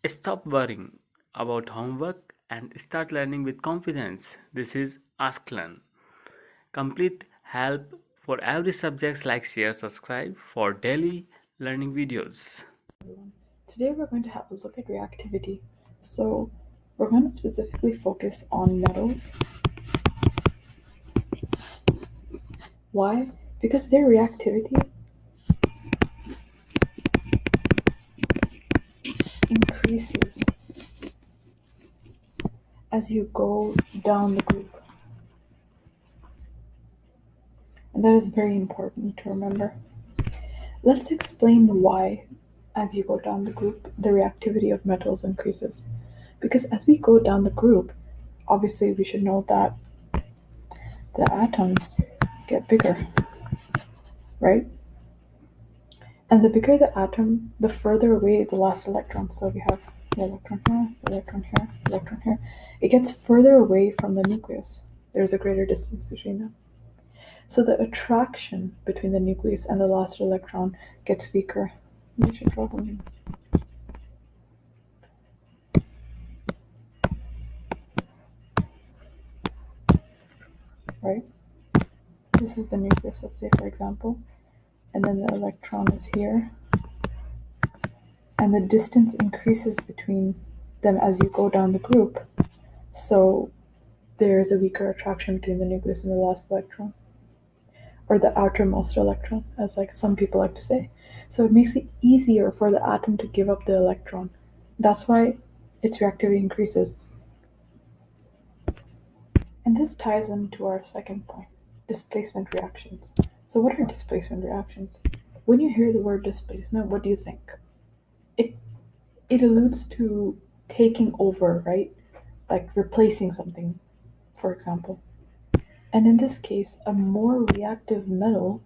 Stop worrying about homework and start learning with confidence. This is Ask Learn. Complete help for every subject. Like, share, subscribe for daily learning videos. Everyone. Today we're going to have a look at reactivity. So we're going to specifically focus on metals. Why? Because their reactivity increases as you go down the group. And that is very important to remember. Let's explain why, as you go down the group, the reactivity of metals increases. Because as we go down the group, obviously we should know that the atoms get bigger, right? And the bigger the atom, the further away the last electron. So we have the electron here, the electron here, the electron here. It gets further away from the nucleus. There's a greater distance between them. So the attraction between the nucleus and the last electron gets weaker. We should draw them. Right? This is the nucleus, let's say, for example. And then the electron is here. And the distance increases between them as you go down the group. So there is a weaker attraction between the nucleus and the last electron, or the outermost electron, as like some people like to say. So it makes it easier for the atom to give up the electron. That's why its reactivity increases. And this ties into our second point, displacement reactions. So what are displacement reactions? When you hear the word displacement, what do you think? It it alludes to taking over, right? Like replacing something, for example. And in this case, a more reactive metal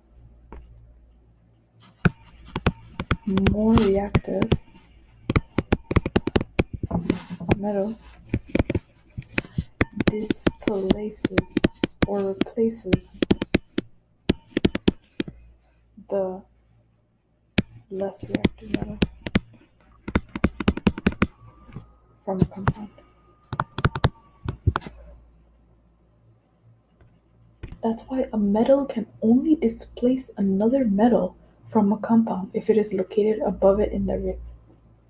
displaces or replaces the less reactive metal from a compound. That's why a metal can only displace another metal from a compound if it is located above it in the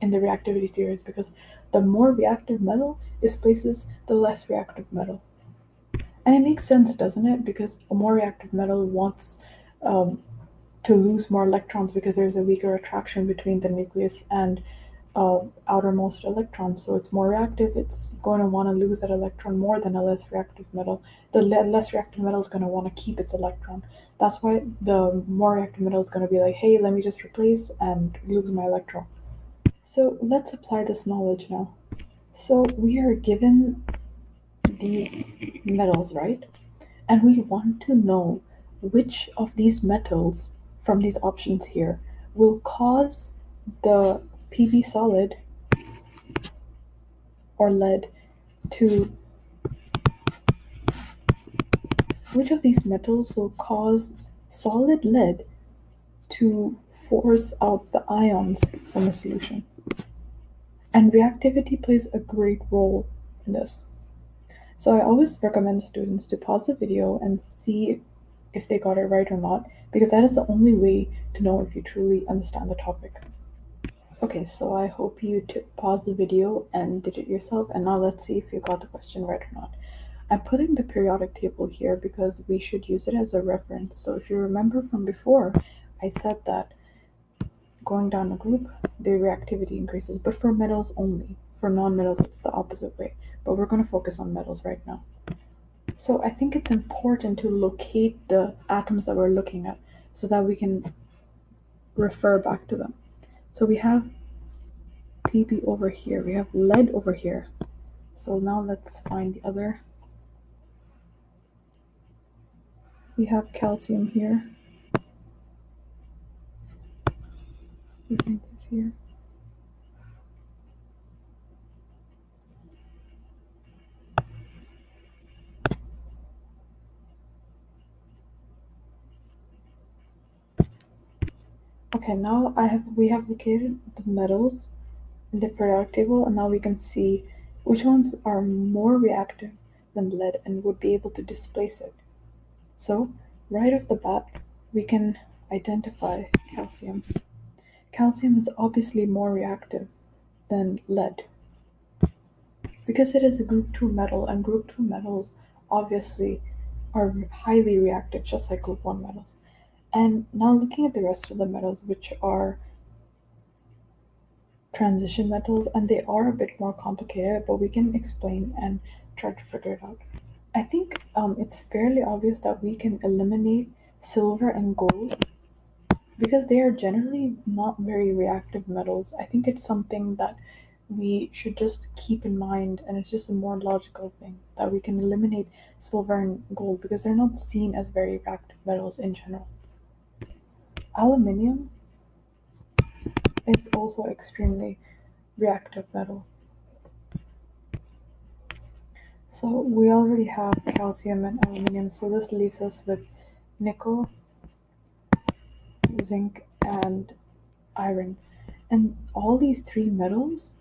reactivity series, because the more reactive metal displaces the less reactive metal. And it makes sense, doesn't it? Because a more reactive metal wants um, to lose more electrons because there's a weaker attraction between the nucleus and outermost electron. So it's more reactive. It's going to want to lose that electron more than a less reactive metal. The less reactive metal is going to want to keep its electron. That's why the more reactive metal is going to be like, hey, let me just replace and lose my electron. So let's apply this knowledge now. So we are given these metals, right? And we want to know which of these metals from these options here will cause the Pb solid or lead to, which of these metals will cause solid lead to force out the ions from a solution. And reactivity plays a great role in this. So I always recommend students to pause the video and see if they got it right or not, because that is the only way to know if you truly understand the topic. Okay, so I hope you paused the video and did it yourself, and now let's see if you got the question right or not. I'm putting the periodic table here because we should use it as a reference. So if you remember from before, I said that going down a group, the reactivity increases, but for metals only. For non-metals, it's the opposite way. But we're going to focus on metals right now. So I think it's important to locate the atoms that we're looking at so that we can refer back to them. So we have Pb over here, we have lead over here. So now let's find the other. We have calcium here. Zinc is here. Okay, now we have located the metals in the periodic table, and now we can see which ones are more reactive than lead and would be able to displace it. So, right off the bat, we can identify calcium. Calcium is obviously more reactive than lead because it is a group 2 metal, and group 2 metals obviously are highly reactive, just like group 1 metals. And now looking at the rest of the metals, which are transition metals, and they are a bit more complicated, but we can explain and try to figure it out. I think it's fairly obvious that we can eliminate silver and gold because they are generally not very reactive metals. I think it's something that we should just keep in mind, and it's just a more logical thing that we can eliminate silver and gold because they're not seen as very reactive metals in general. Aluminium is also extremely reactive metal. So we already have calcium and aluminum, so this leaves us with nickel, zinc, and iron. And all these three metals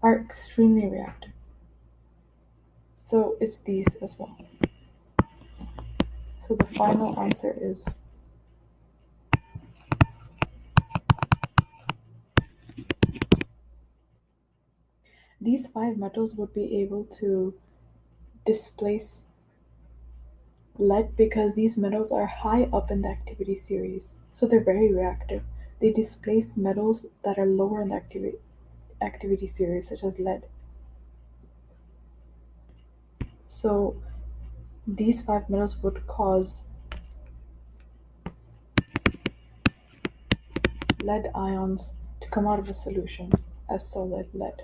are extremely reactive. So it's these as well. So the final answer is these five metals would be able to displace lead because these metals are high up in the activity series. So they're very reactive. They displace metals that are lower in the activity series, such as lead. So these five metals would cause lead ions to come out of a solution as solid lead.